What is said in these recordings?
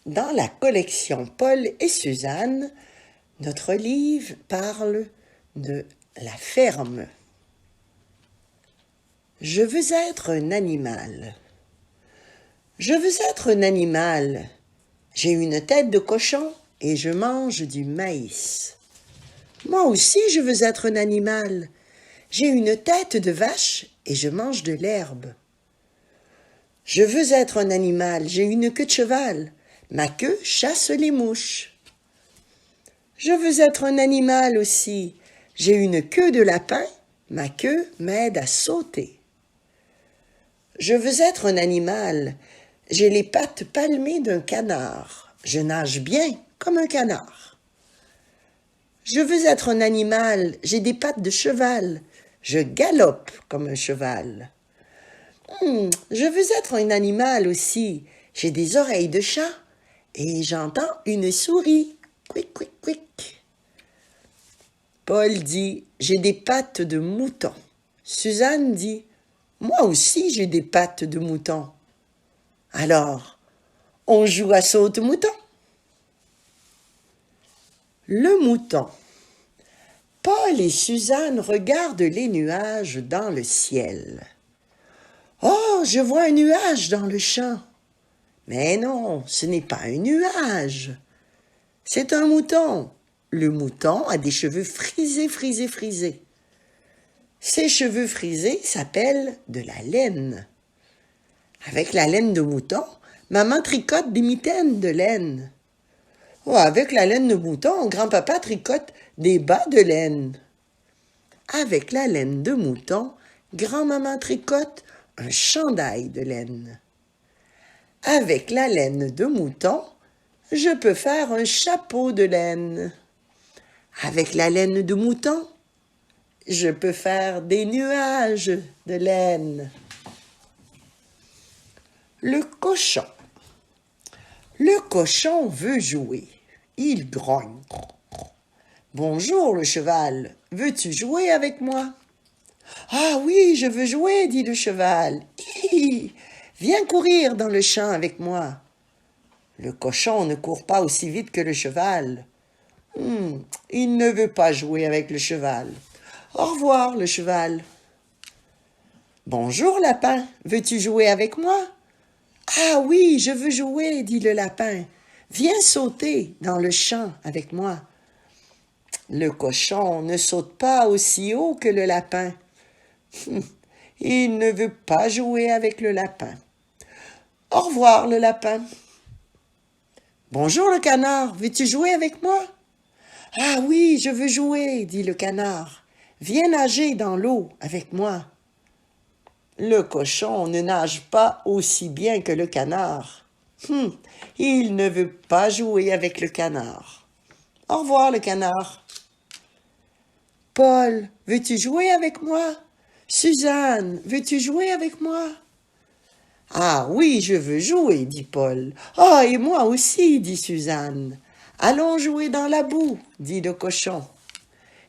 Dans la collection Paul et Suzanne, notre livre parle de la ferme. Je veux être un animal. Je veux être un animal. J'ai une tête de cochon et je mange du maïs. Moi aussi, je veux être un animal. J'ai une tête de vache et je mange de l'herbe. Je veux être un animal. J'ai une queue de cheval. Ma queue chasse les mouches. Je veux être un animal aussi. J'ai une queue de lapin. Ma queue m'aide à sauter. Je veux être un animal. J'ai les pattes palmées d'un canard. Je nage bien comme un canard. Je veux être un animal. J'ai des pattes de cheval. Je galope comme un cheval. Je veux être un animal aussi. J'ai des oreilles de chat et j'entends une souris. Quick, quick, quick. Paul dit, j'ai des pattes de mouton. Suzanne dit, moi aussi j'ai des pattes de mouton. Alors, on joue à saute-mouton. Le mouton. Paul et Suzanne regardent les nuages dans le ciel. Oh, je vois un nuage dans le champ. Mais non, ce n'est pas un nuage. C'est un mouton. Le mouton a des cheveux frisés, frisés, frisés. Ces cheveux frisés s'appellent de la laine. Avec la laine de mouton, maman tricote des mitaines de laine. Oh, avec la laine de mouton, grand-papa tricote des bas de laine. Avec la laine de mouton, grand-maman tricote un chandail de laine. Avec la laine de mouton, je peux faire un chapeau de laine. Avec la laine de mouton, je peux faire des nuages de laine. Le cochon. Le cochon veut jouer. Il grogne. Bonjour le cheval, veux-tu jouer avec moi? Ah oui, je veux jouer, dit le cheval. Hi, viens courir dans le champ avec moi. Le cochon ne court pas aussi vite que le cheval. Il ne veut pas jouer avec le cheval. Au revoir, le cheval. Bonjour, lapin, veux-tu jouer avec moi? Ah oui, je veux jouer, dit le lapin. Viens sauter dans le champ avec moi. Le cochon ne saute pas aussi haut que le lapin. Il ne veut pas jouer avec le lapin. Au revoir, le lapin. Bonjour, le canard, veux-tu jouer avec moi? Ah oui, je veux jouer, dit le canard. Viens nager dans l'eau avec moi. Le cochon ne nage pas aussi bien que le canard. Il ne veut pas jouer avec le canard. Au revoir, le canard. Paul, veux-tu jouer avec moi? Suzanne, veux-tu jouer avec moi? Ah oui, je veux jouer, dit Paul. Ah, et moi aussi, dit Suzanne. Allons jouer dans la boue, dit le cochon.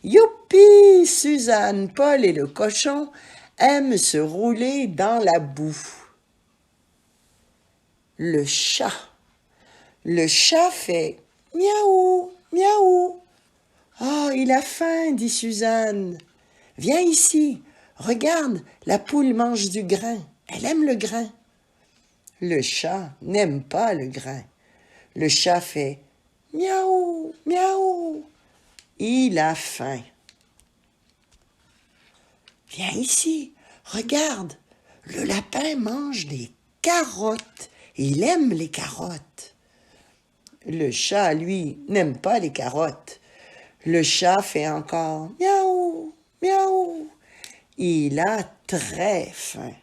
Youpi, Suzanne, Paul et le cochon aiment se rouler dans la boue. Le chat. Le chat fait miaou, miaou. Ah, il a faim, dit Suzanne. Viens ici, regarde, la poule mange du grain. Elle aime le grain. Le chat n'aime pas le grain. Le chat fait miaou, miaou. Il a faim. Viens ici, regarde, le lapin mange des carottes. Il aime les carottes. Le chat, lui, n'aime pas les carottes. Le chat fait encore miaou, miaou. Il a très faim.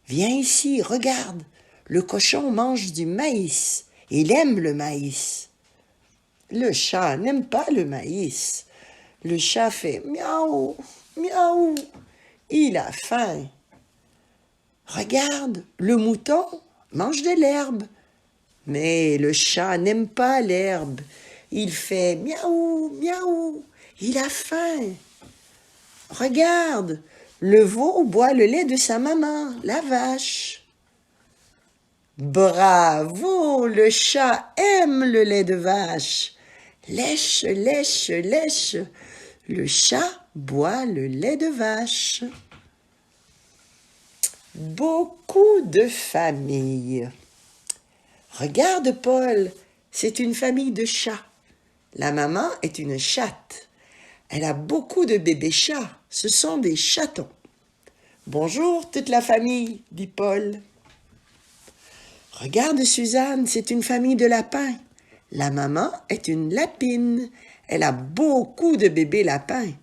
Viens ici, regarde, le cochon mange du maïs. Il aime le maïs. Le chat n'aime pas le maïs. Le chat fait miaou, miaou. Il a faim. Regarde, le mouton mange de l'herbe. Mais le chat n'aime pas l'herbe. Il fait miaou, miaou. Il a faim. Regarde, le veau boit le lait de sa maman, la vache. Bravo, le chat aime le lait de vache. Lèche, lèche, lèche, le chat boit le lait de vache. Beaucoup de familles. Regarde, Paul, c'est une famille de chats. La maman est une chatte. Elle a beaucoup de bébés chats. Ce sont des chatons. Bonjour toute la famille, dit Paul. Regarde, Suzanne, c'est une famille de lapins. La maman est une lapine. Elle a beaucoup de bébés lapins.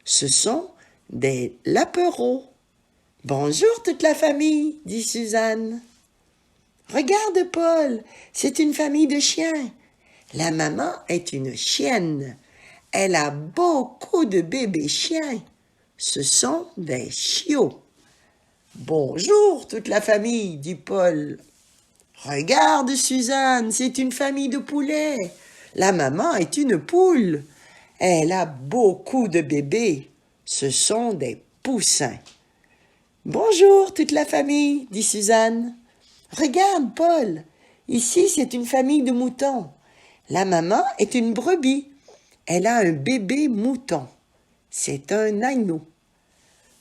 Ce sont des lapereaux. Bonjour toute la famille, dit Suzanne. Regarde, Paul, c'est une famille de chiens. La maman est une chienne. Elle a beaucoup de bébés chiens. Ce sont des chiots. Bonjour toute la famille, dit Paul. Regarde, Suzanne, c'est une famille de poulets. La maman est une poule. Elle a beaucoup de bébés. Ce sont des poussins. Bonjour toute la famille, dit Suzanne. Regarde, Paul, ici c'est une famille de moutons. La maman est une brebis. Elle a un bébé mouton. C'est un agneau.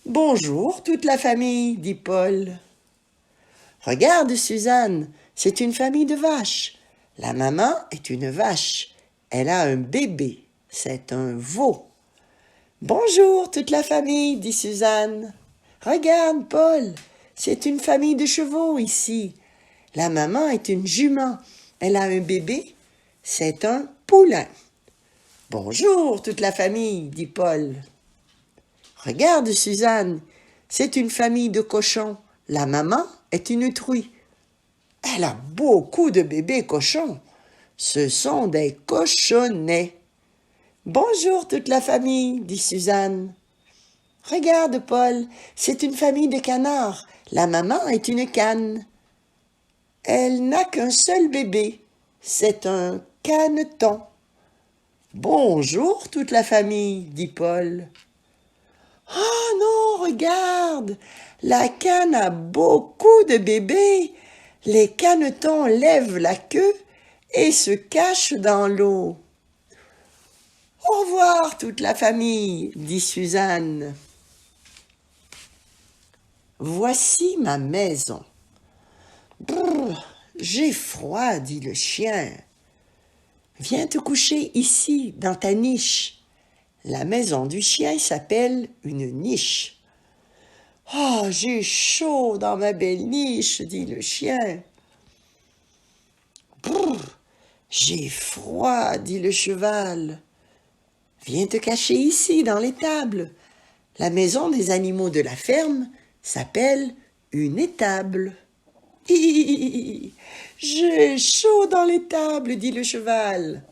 Bonjour toute la famille, dit Paul. Regarde, Suzanne, c'est une famille de vaches. La maman est une vache. Elle a un bébé. C'est un veau. Bonjour toute la famille, dit Suzanne. Regarde, Paul, c'est une famille de chevaux ici. La maman est une jument. Elle a un bébé. C'est un poulain. Bonjour toute la famille, dit Paul. Regarde, Suzanne, c'est une famille de cochons. La maman est une truie. Elle a beaucoup de bébés cochons. Ce sont des cochonnets. Bonjour toute la famille, dit Suzanne. Regarde, Paul, c'est une famille de canards. La maman est une cane. Elle n'a qu'un seul bébé. C'est un caneton. Bonjour toute la famille, dit Paul. Oh non, regarde, la cane a beaucoup de bébés. Les canetons lèvent la queue et se cachent dans l'eau. Au revoir toute la famille, dit Suzanne. Voici ma maison. Brrr, j'ai froid, dit le chien. Viens te coucher ici, dans ta niche. La maison du chien s'appelle une niche. Oh, j'ai chaud dans ma belle niche, dit le chien. Brrr, j'ai froid, dit le cheval. Viens te cacher ici, dans l'étable. La maison des animaux de la ferme s'appelle une étable. Hi, j'ai chaud dans l'étable, dit le cheval.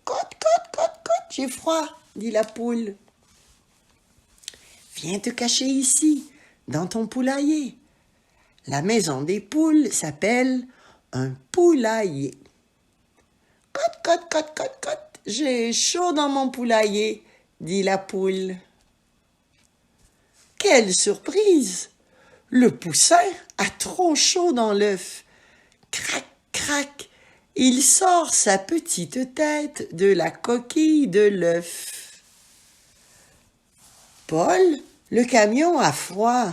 Cote, cote, cote, cote, j'ai froid, dit la poule. Viens te cacher ici, dans ton poulailler. La maison des poules s'appelle un poulailler. Cote, cote, cote, cote, cote, j'ai chaud dans mon poulailler, dit la poule. Quelle surprise! Le poussin a trop chaud dans l'œuf. Crac, crac, il sort sa petite tête de la coquille de l'œuf. Paul, le camion a froid.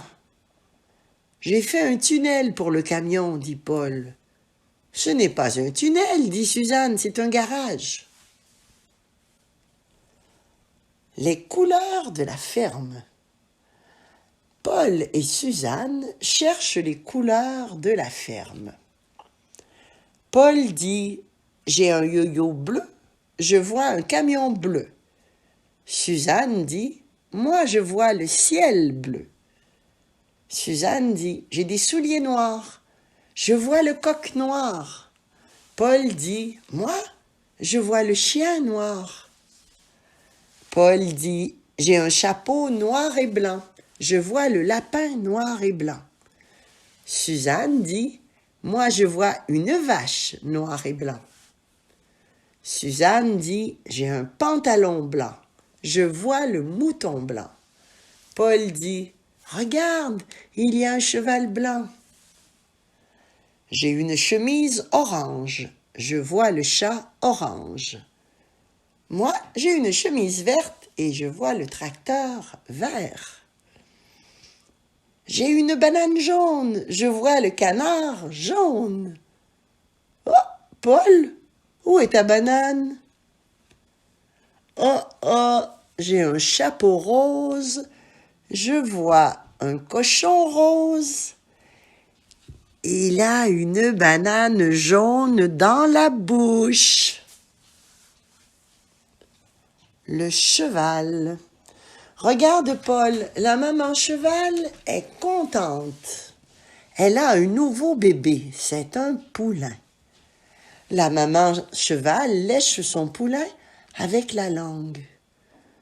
J'ai fait un tunnel pour le camion, dit Paul. Ce n'est pas un tunnel, dit Suzanne, c'est un garage. Les couleurs de la ferme. Paul et Suzanne cherchent les couleurs de la ferme. Paul dit « J'ai un yo-yo bleu, je vois un camion bleu. » Suzanne dit « Moi, je vois le ciel bleu. » Suzanne dit « J'ai des souliers noirs, je vois le coq noir. » Paul dit « Moi, je vois le chien noir. » Paul dit « J'ai un chapeau noir et blanc. Je vois le lapin noir et blanc. » Suzanne dit « Moi, je vois une vache noir et blanc. » Suzanne dit « J'ai un pantalon blanc. Je vois le mouton blanc. » Paul dit « Regarde, il y a un cheval blanc. » J'ai une chemise orange. Je vois le chat orange. Moi, j'ai une chemise verte et je vois le tracteur vert. J'ai une banane jaune. Je vois le canard jaune. Oh, Paul, où est ta banane? Oh, oh, j'ai un chapeau rose. Je vois un cochon rose. Il a une banane jaune dans la bouche. Le cheval. Regarde, Paul, la maman cheval est contente. Elle a un nouveau bébé, c'est un poulain. La maman cheval lèche son poulain avec la langue.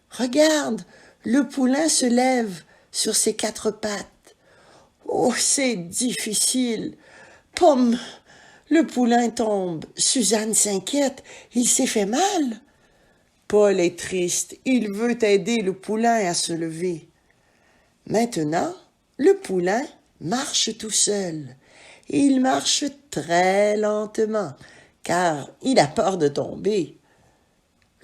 Regarde, le poulain se lève sur ses 4 pattes. Oh, c'est difficile. Pomme, le poulain tombe. Suzanne s'inquiète. Il s'est fait mal. Paul est triste. Il veut aider le poulain à se lever. Maintenant, le poulain marche tout seul. Il marche très lentement, car il a peur de tomber.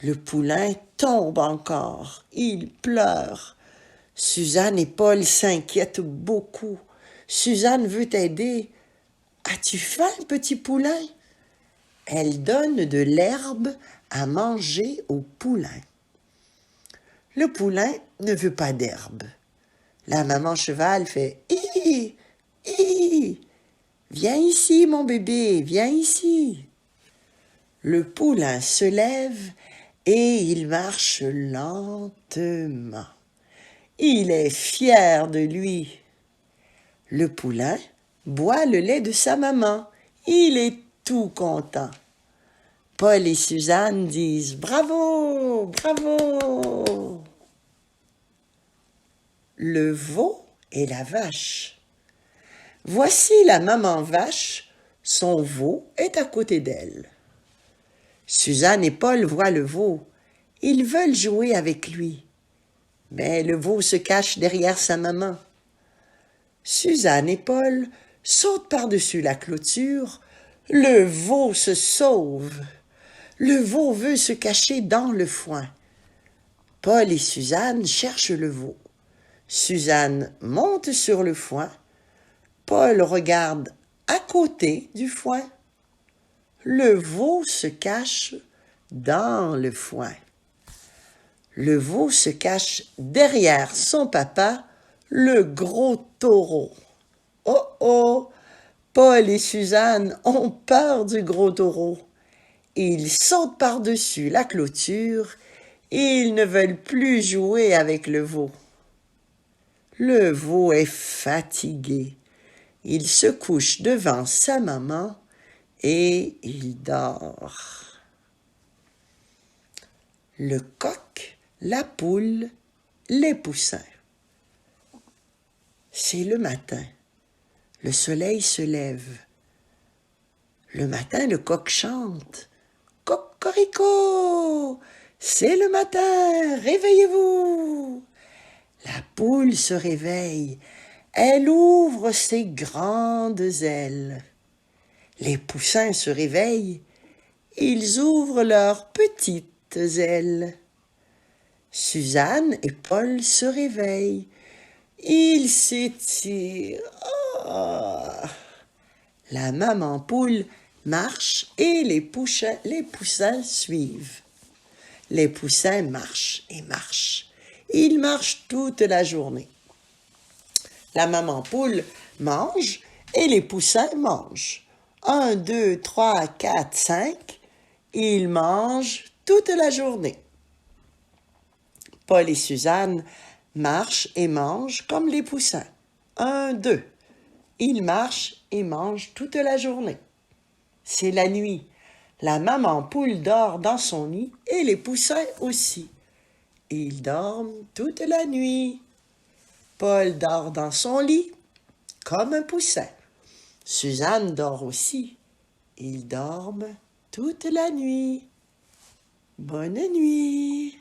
Le poulain tombe encore. Il pleure. Suzanne et Paul s'inquiètent beaucoup. Suzanne veut aider. As-tu faim, petit poulain? Elle donne de l'herbe à manger au poulain. Le poulain ne veut pas d'herbe. La maman cheval fait « Hi, hi, viens ici, mon bébé, viens ici. » Le poulain se lève et il marche lentement. Il est fier de lui. Le poulain boit le lait de sa maman. Il est tout content. Paul et Suzanne disent « Bravo, bravo !» Le veau et la vache. Voici la maman vache, son veau est à côté d'elle. Suzanne et Paul voient le veau. Ils veulent jouer avec lui. Mais le veau se cache derrière sa maman. Suzanne et Paul sautent par-dessus la clôture. Le veau se sauve. Le veau veut se cacher dans le foin. Paul et Suzanne cherchent le veau. Suzanne monte sur le foin. Paul regarde à côté du foin. Le veau se cache dans le foin. Le veau se cache derrière son papa, le gros taureau. Oh oh! Paul et Suzanne ont peur du gros taureau. Ils sautent par-dessus la clôture. Ils ne veulent plus jouer avec le veau. Le veau est fatigué. Il se couche devant sa maman et il dort. Le coq, la poule, les poussins. C'est le matin. Le soleil se lève. Le matin, le coq chante. Cocorico! C'est le matin, réveillez-vous! La poule se réveille. Elle ouvre ses grandes ailes. Les poussins se réveillent. Ils ouvrent leurs petites ailes. Suzanne et Paul se réveillent. Ils s'étirent. Oh! La maman poule marche et les poussins suivent. Les poussins marchent et marchent. Ils marchent toute la journée. La maman poule mange et les poussins mangent. 1, 2, 3, 4, 5. Ils mangent toute la journée. Paul et Suzanne marchent et mangent comme les poussins. 1, 2. Ils marchent et mangent toute la journée. C'est la nuit. La maman poule dort dans son nid et les poussins aussi. Ils dorment toute la nuit. Paul dort dans son lit comme un poussin. Suzanne dort aussi. Ils dorment toute la nuit. Bonne nuit.